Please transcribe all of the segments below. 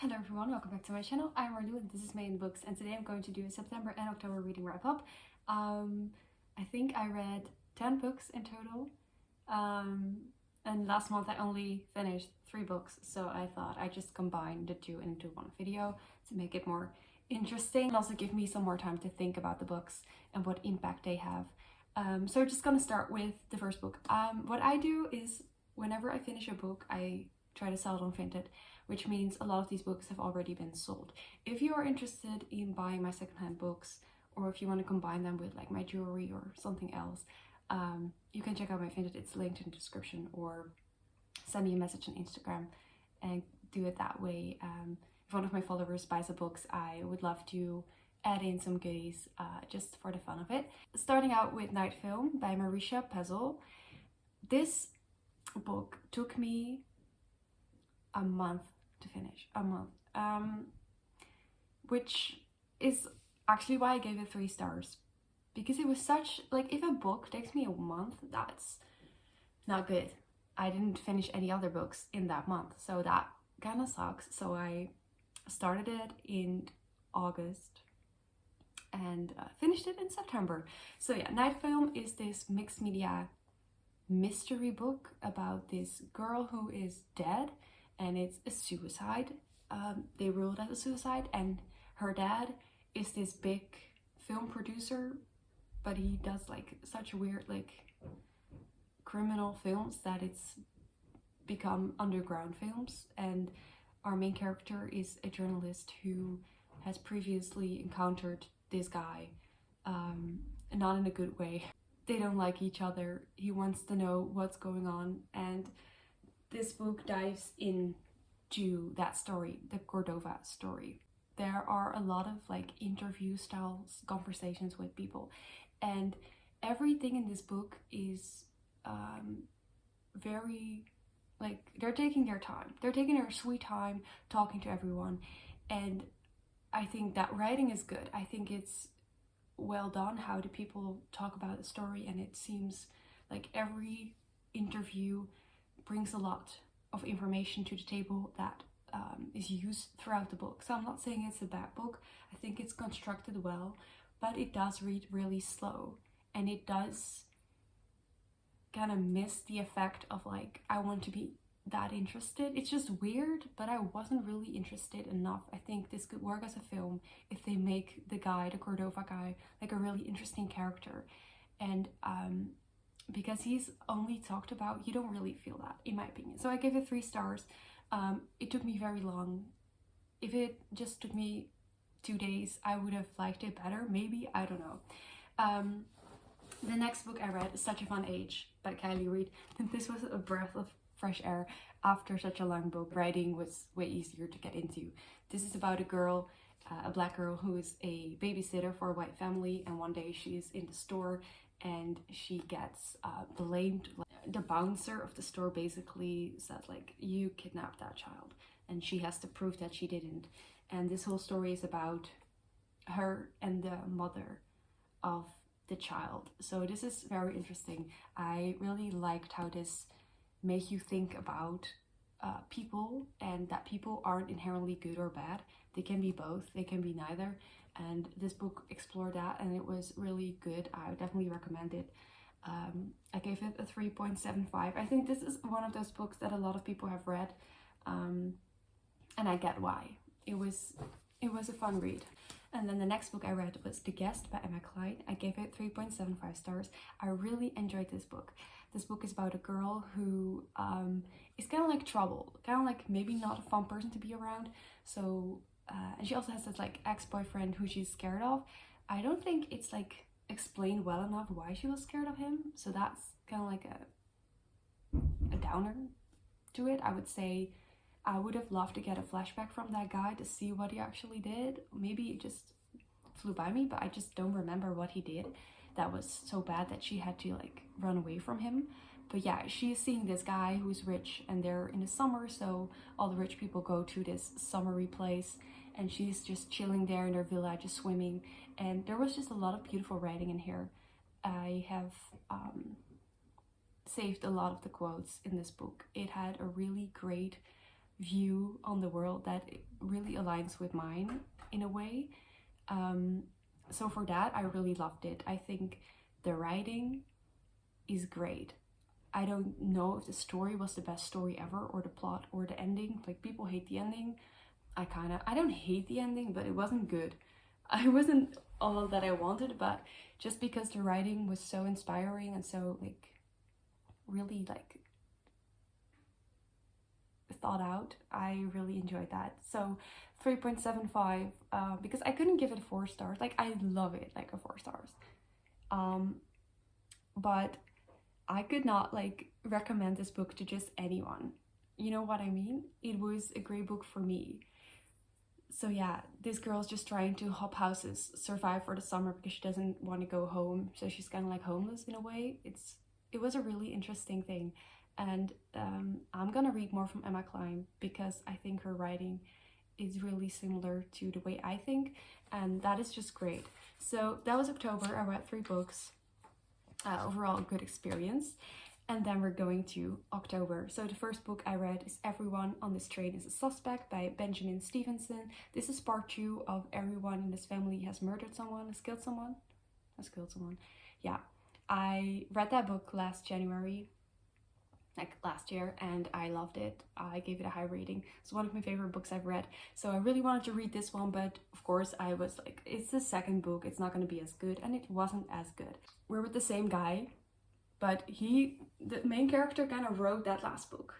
Hello everyone, welcome back to my channel. I'm Marlou and this is May in Books, and today I'm going to do a September and October reading wrap up. I think I read 10 books in total, and last month I only finished 3 books, so I thought I'd just combine the two into one video to make it more interesting and also give me some more time to think about the books and what impact they have. So we're just gonna start with the first book. What I do is whenever I finish a book, I try to sell it on Vinted, which means a lot of these books have already been sold. If you are interested in buying my secondhand books, or if you want to combine them with like my jewelry or something else, you can check out my Vinted. It's linked in the description, or send me a message on Instagram and do it that way. If one of my followers buys a book, I would love to add in some goodies just for the fun of it. Starting out with Night Film by Marisha Pezel. This book took me a month to finish, which is actually why I gave it 3 stars, because it was such, like, if a book takes me a month, that's not good. I didn't finish any other books in that month, so that kind of sucks. So I started it in August and finished it in September. So yeah, Night Film is this mixed media mystery book about this girl who is dead, and it's a suicide. They ruled it as a suicide, and her dad is this big film producer, but he does like such weird like criminal films that it's become underground films. And our main character is a journalist who has previously encountered this guy, not in a good way. They don't like each other. He wants to know what's going on, and this book dives into that story, the Cordova story. There are a lot of like interview style conversations with people, and everything in this book is very, like, they're taking their time. They're taking their sweet time talking to everyone, and I think that writing is good. I think it's well done how the people talk about the story, and it seems like every interview brings a lot of information to the table that is used throughout the book. So I'm not saying it's a bad book. I think it's constructed well, but it does read really slow, and it does kind of miss the effect of like, I want to be that interested. It's just weird, but I wasn't really interested enough. I think this could work as a film if they make the guy, the Cordova guy, like a really interesting character. And because he's only talked about, you don't really feel that, in my opinion. So I gave it 3 stars. It took me very long. If it just took me 2 days, I would have liked it better, maybe, I don't know. The next book I read is Such a Fun Age by Kylie Reid. This was a breath of fresh air after such a long book. Writing was way easier to get into. This is about a girl, a black girl, who is a babysitter for a white family, and one day she's in the store and she gets blamed. The bouncer of the store basically said like, you kidnapped that child, and she has to prove that she didn't. And this whole story is about her and the mother of the child. So this is very interesting. I really liked how this make you think about people, and that people aren't inherently good or bad. They can be both, they can be neither, and this book explored that, and it was really good. I would definitely recommend it. I gave it a 3.75. I think this is one of those books that a lot of people have read, and I get why. It was a fun read. And then the next book I read was The Guest by Emma Clyne. I gave it 3.75 stars. I really enjoyed this book. This book is about a girl who is kind of like troubled, kind of like maybe not a fun person to be around. So, and she also has this like ex-boyfriend who she's scared of. I don't think it's like explained well enough why she was scared of him. So that's kind of like a downer to it. I would say I would have loved to get a flashback from that guy to see what he actually did. Maybe it just flew by me, but I just don't remember what he did that was so bad that she had to like run away from him. But yeah, she's seeing this guy who's rich, and they're in the summer, so all the rich people go to this summery place, and she's just chilling there in their villa, just swimming. And there was just a lot of beautiful writing in here. I have saved a lot of the quotes in this book. It had a really great view on the world that really aligns with mine in a way. So for that, I really loved it. I think the writing is great. I don't know if the story was the best story ever, or the plot, or the ending. Like, people hate the ending. I don't hate the ending, but it wasn't good. I wasn't all that I wanted, but just because the writing was so inspiring and so like really like thought out, I really enjoyed that. So 3.75, because I couldn't give it 4 stars. Like, I love it like a 4 stars, but I could not like recommend this book to just anyone. You know what I mean? It was a great book for me. So yeah, this girl's just trying to hop houses, survive for the summer because she doesn't want to go home. So she's kind of like homeless in a way. It was a really interesting thing. And I'm gonna read more from Emma Cline because I think her writing is really similar to the way I think, and that is just great. So that was October. I read 3 books. Overall, a good experience. And then we're going to October. So the first book I read is Everyone on This Train is a Suspect by Benjamin Stevenson. This is part 2 of Everyone in This Family Has Murdered Someone, has killed someone. Yeah, I read that book last January, like last year, and I loved it. I gave it a high rating. It's one of my favorite books I've read. So I really wanted to read this one, but of course I was like, it's the second book, it's not going to be as good, and it wasn't as good. We're with the same guy, but the main character kind of wrote that last book.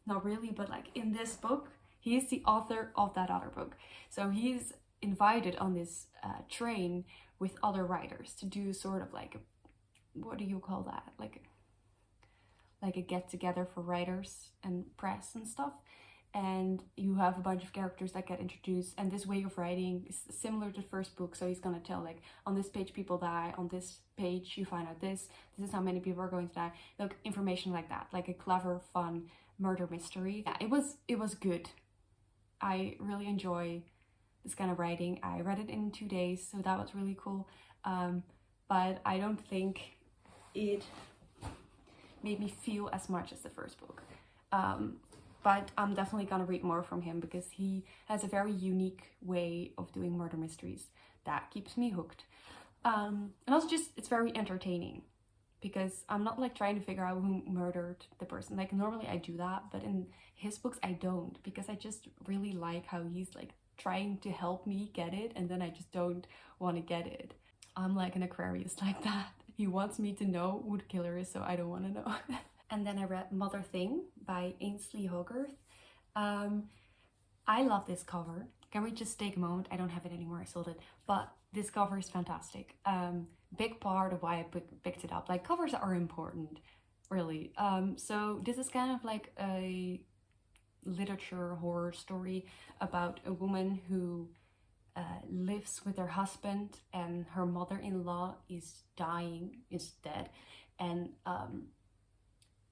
Not really, but like in this book, he's the author of that other book. So he's invited on this train with other writers to do sort of like, what do you call that? Like a get together for writers and press and stuff. And you have a bunch of characters that get introduced, and this way of writing is similar to the first book. So he's gonna tell like, on this page people die, on this page you find out this is how many people are going to die, like information like that, like a clever, fun murder mystery. Yeah, it was good. I really enjoy this kind of writing. I read it in 2 days, so that was really cool. But I don't think it made me feel as much as the first book. But I'm definitely gonna read more from him because he has a very unique way of doing murder mysteries that keeps me hooked. And also just, it's very entertaining because I'm not like trying to figure out who murdered the person. Like normally I do that, but in his books I don't, because I just really like how he's like trying to help me get it, and then I just don't want to get it. I'm like an Aquarius like that. He wants me to know who the killer is, so I don't want to know. And then I read Mother Thing by Ainsley Hogarth. I love this cover. Can we just take a moment? I don't have it anymore, I sold it. But this cover is fantastic. Big part of why I picked it up. Like, covers are important, really. So this is kind of like a literature horror story about a woman who lives with her husband, and her mother-in-law is dead, and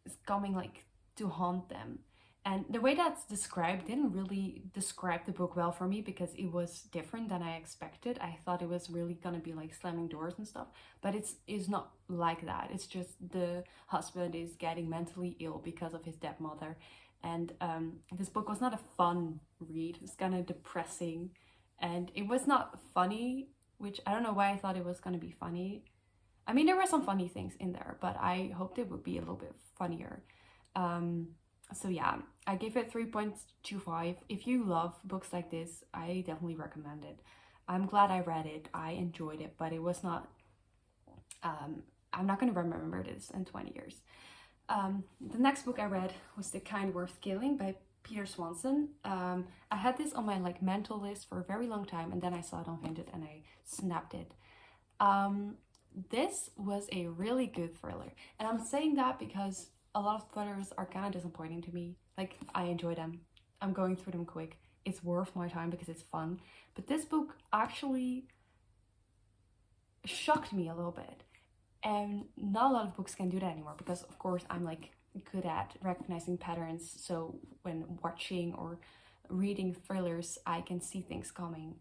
is coming like to haunt them. And the way that's described didn't really describe the book well for me, because it was different than I expected. I thought it was really gonna be like slamming doors and stuff, but it's not like that. It's just the husband is getting mentally ill because of his dead mother. And this book was not a fun read. It's kind of depressing, and it was not funny, which I don't know why I thought it was gonna be funny. I mean, there were some funny things in there, but I hoped it would be a little bit funnier. So yeah, I gave it 3.25. If you love books like this, I definitely recommend it. I'm glad I read it. I enjoyed it, but it was not, I'm not going to remember this in 20 years. The next book I read was The Kind Worth Killing by Peter Swanson. I had this on my like mental list for a very long time, and then I saw it on Vinted and I snapped it. This was a really good thriller, and I'm saying that because a lot of thrillers are kind of disappointing to me. Like, I enjoy them. I'm going through them quick. It's worth my time because it's fun. But this book actually shocked me a little bit. And not a lot of books can do that anymore, because of course I'm like good at recognizing patterns. So when watching or reading thrillers, I can see things coming.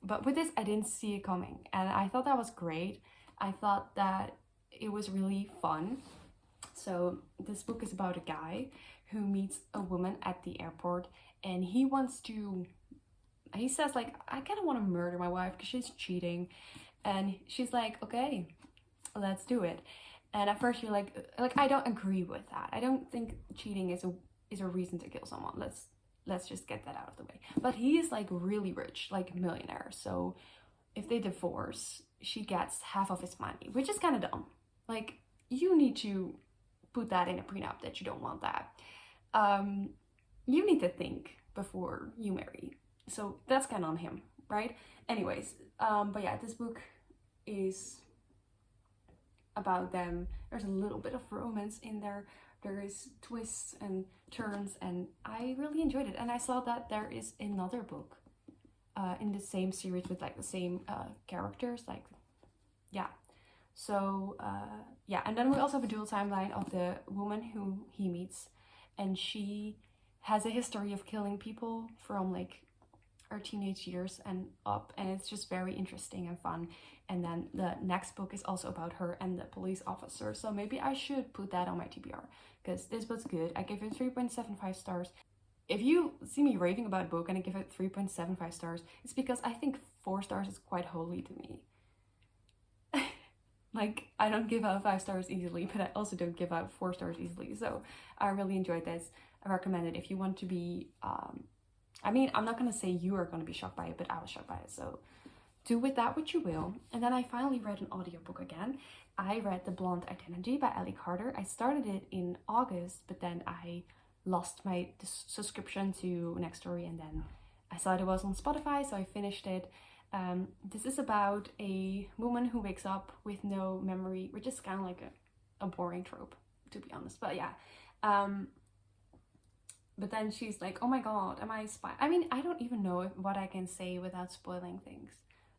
But with this, I didn't see it coming. And I thought that was great. I thought that it was really fun. So this book is about a guy who meets a woman at the airport, and he says like, I kind of want to murder my wife because she's cheating. And she's like, okay, let's do it. And at first you're like I don't agree with that. I don't think cheating is a reason to kill someone. Let's just get that out of the way. But he is like really rich, like millionaire. So if they divorce, she gets half of his money, which is kind of dumb. Like, you need to put that in a prenup that you don't want that. You need to think before you marry. So that's kind of on him, right? Anyways, but yeah, this book is about them. There's a little bit of romance in there. There is twists and turns, and I really enjoyed it. And I saw that there is another book in the same series with like the same characters, like, yeah. So yeah, and then we also have a dual timeline of the woman who he meets, and she has a history of killing people from like her teenage years and up, and it's just very interesting and fun. And then the next book is also about her and the police officer, so maybe I should put that on my TBR, because this book's good. I gave it 3.75 stars. If you see me raving about a book and I give it 3.75 stars, it's because I think 4 stars is quite holy to me. Like, I don't give out 5 stars easily, but I also don't give out 4 stars easily. So I really enjoyed this. I recommend it if you want to be, I mean, I'm not going to say you are going to be shocked by it, but I was shocked by it. So do with that what you will. And then I finally read an audiobook again. I read The Blonde Identity by Ellie Carter. I started it in August, but then I lost my subscription to Next Story, and then I saw it was on Spotify, so I finished it. This is about a woman who wakes up with no memory, which is kind of like a boring trope, to be honest. But yeah, but then she's like, oh my god, am I a spy? I mean, I don't even know what I can say without spoiling things.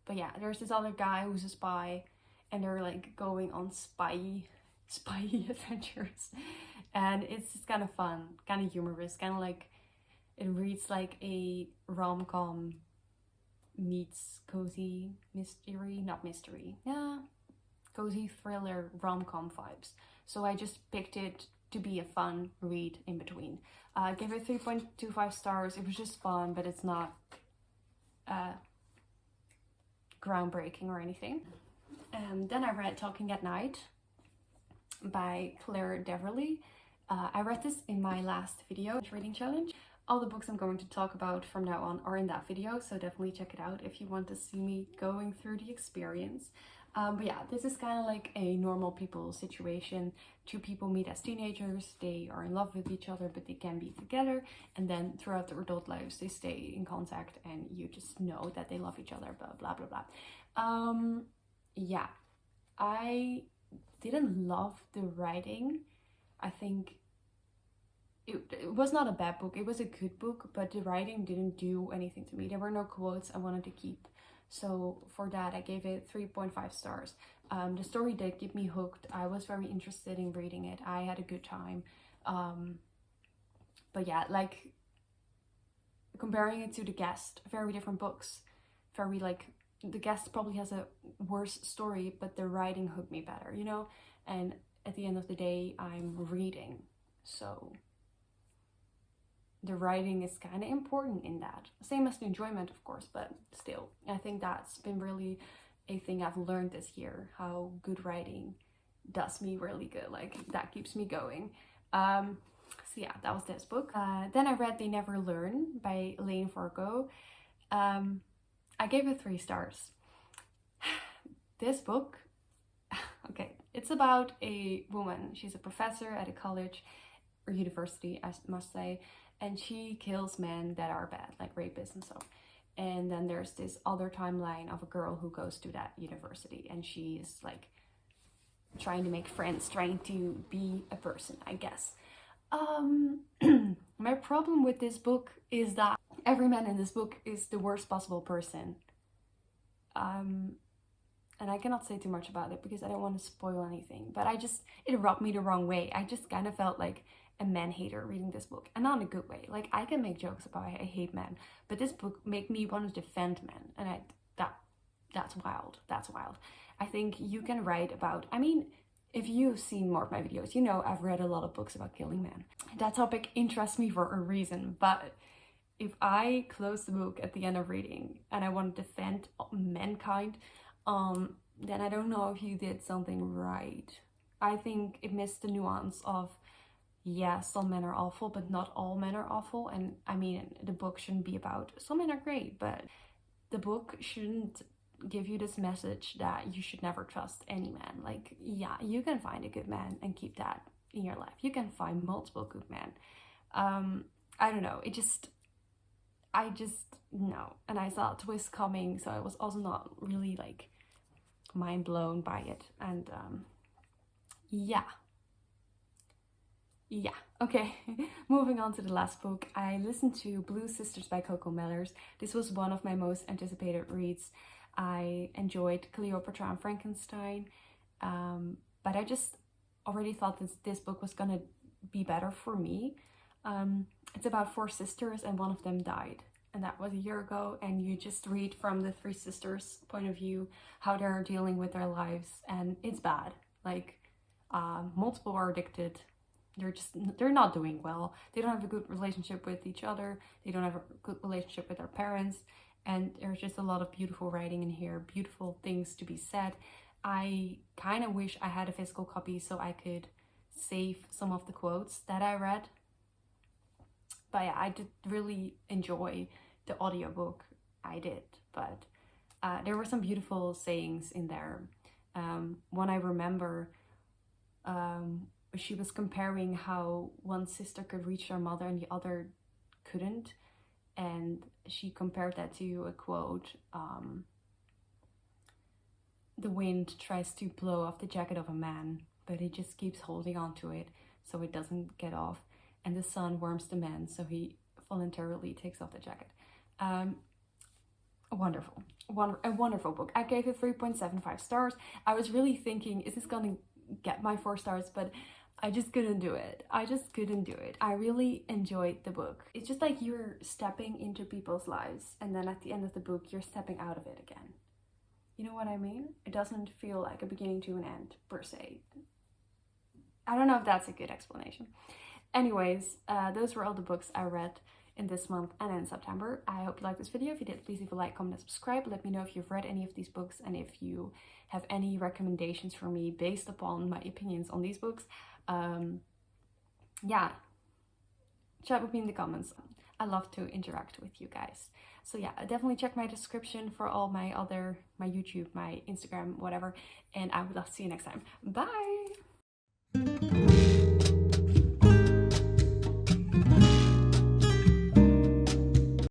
But yeah, there's this other guy who's a spy, and they're like going on spy adventures, and it's just kind of fun, kind of humorous, kind of like, it reads like a rom-com meets cozy mystery, not mystery, yeah, cozy thriller rom-com vibes. So I just picked it to be a fun read in between. I gave it 3.25 stars. It was just fun, but it's not groundbreaking or anything. Then I read Talking at Night by Claire Deverley. I read this in my last video, reading challenge. All the books I'm going to talk about from now on are in that video, so definitely check it out if you want to see me going through the experience. But yeah, this is kind of like a normal people situation. 2 people meet as teenagers, they are in love with each other, but they can be together, and then throughout their adult lives they stay in contact, and you just know that they love each other, blah blah blah blah. Yeah, I didn't love the writing. I think it was not a bad book, it was a good book, but the writing didn't do anything to me. There were no quotes I wanted to keep, so for that I gave it 3.5 stars. The story did keep me hooked. I was very interested in reading it. I had a good time. But yeah, like, comparing it to The Guest, very different books. Very like, The Guest probably has a worse story, but the writing hooked me better, you know? And at the end of the day, I'm reading, so the writing is kind of important in that. Same as the enjoyment, of course, but still, I think that's been really a thing I've learned this year, how good writing does me really good. Like, that keeps me going. So yeah, that was this book. Then I read They Never Learn by Elaine Fargo. I gave it 3 stars. This book, okay, it's about a woman. She's a professor at a college or university, I must say, and she kills men that are bad, like rapists and stuff. And then there's this other timeline of a girl who goes to that university, and she's like trying to make friends, trying to be a person, I guess. My problem with this book is that every man in this book is the worst possible person. And I cannot say too much about it because I don't want to spoil anything, but it rubbed me the wrong way. I just kind of felt like a man hater reading this book, and not in a good way. Like, I can make jokes about I hate men, but this book made me want to defend men, and that's wild. That's wild. I think you can write about, I mean, if you've seen more of my videos, you know I've read a lot of books about killing men. That topic interests me for a reason, but if I close the book at the end of reading and I want to defend mankind, then I don't know if you did something right. I think it missed the nuance of, yeah, some men are awful, but not all men are awful. And I mean, the book shouldn't be about some men are great, but the book shouldn't give you this message that you should never trust any man. Like, yeah, you can find a good man and keep that in your life. You can find multiple good men. I don't know. I just, no. And I saw a twist coming, so I was also not really like mind blown by it. And yeah. Okay. Moving on to the last book. I listened to Blue Sisters by Coco Mellers. This was one of my most anticipated reads. I enjoyed Cleopatra and Frankenstein, but I just already thought this book was gonna be better for me. It's about 4 sisters and one of them died, and that was a year ago, and you just read from the 3 sisters' point of view how they're dealing with their lives, and it's bad. Like, multiple are addicted. They're not doing well. They don't have a good relationship with each other. They don't have a good relationship with their parents. And there's just a lot of beautiful writing in here, beautiful things to be said. I kind of wish I had a physical copy so I could save some of the quotes that I read. But yeah, I did really enjoy the audiobook. I did, but there were some beautiful sayings in there. One I remember, she was comparing how one sister could reach her mother and the other couldn't. And she compared that to a quote, the wind tries to blow off the jacket of a man, but he just keeps holding on to it so it doesn't get off. And the sun warms the man, so he voluntarily takes off the jacket. A wonderful book. I gave it 3.75 stars. I was really thinking, is this gonna get my 4 stars? But I just couldn't do it. I really enjoyed the book. It's just like you're stepping into people's lives, and then at the end of the book, you're stepping out of it again. You know what I mean? It doesn't feel like a beginning to an end, per se. I don't know if that's a good explanation. Anyways, those were all the books I read in this month and in September. I hope you liked this video. If you did, please leave a like, comment, and subscribe. Let me know if you've read any of these books and if you have any recommendations for me based upon my opinions on these books. Yeah, chat with me in the comments. I love to interact with you guys. So yeah, definitely check my description for all my YouTube, my Instagram, whatever, and I would love to see you next time. Bye!